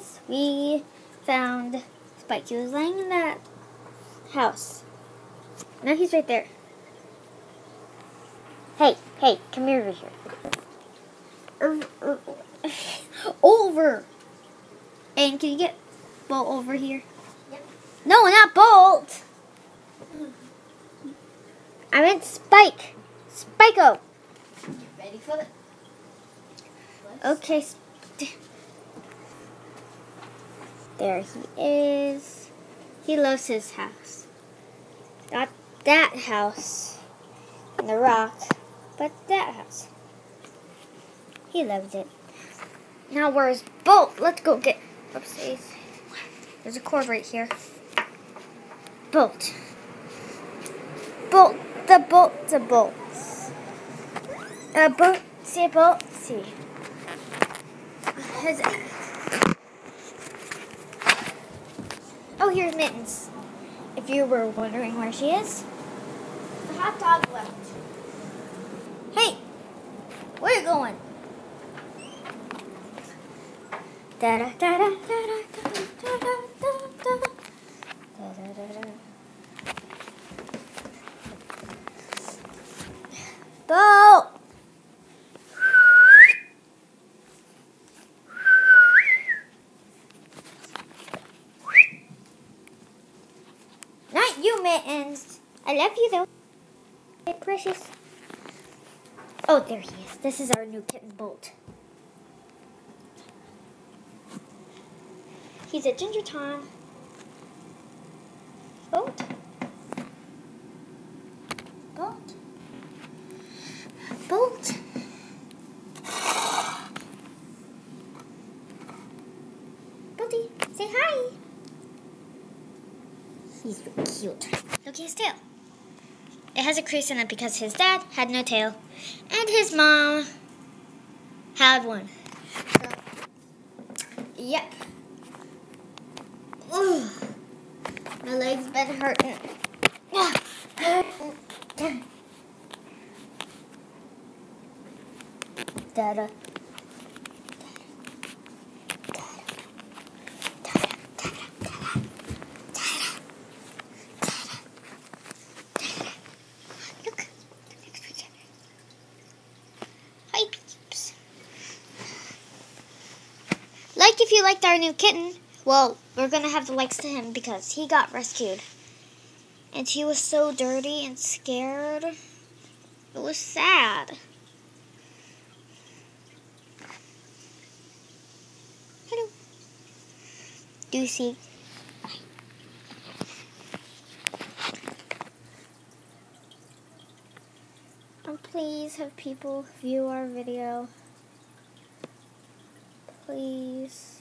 guys, we found Spike. He was laying in that house. Now he's right there. Hey, come here over here. Over. And can you get Bolt over here? Yep. No, not Bolt. I meant Spike. Spike-O. Ready for it? Okay. There he is. He loves his house. Not that house in the rock, but that house. He loves it. Now where's Bolt? Let's go get upstairs. There's a cord right here. Bolt. Bolt. The bolts. Boltsy. Oh, here's Mittens. If you were wondering where she is. The hot dog left. Hey! Where are you going? Bolt! Not you, Mittens. I love you, though. Hey, precious. Oh, there he is. This is our new kitten, Bolt. He's a ginger tom. Bolt. Bolt. Bolt. Bolty, say hi. He's so cute. Look at his tail. It has a crease in it because his dad had no tail. And his mom had one. So, yep. Ugh. My leg's been hurting. Dada. Look. Hi, peeps. Like if you liked our new kitten. Well, we're going to have the likes to him because he got rescued. And he was so dirty and scared. It was sad. Hello. Do you see? And please have people view our video. Please.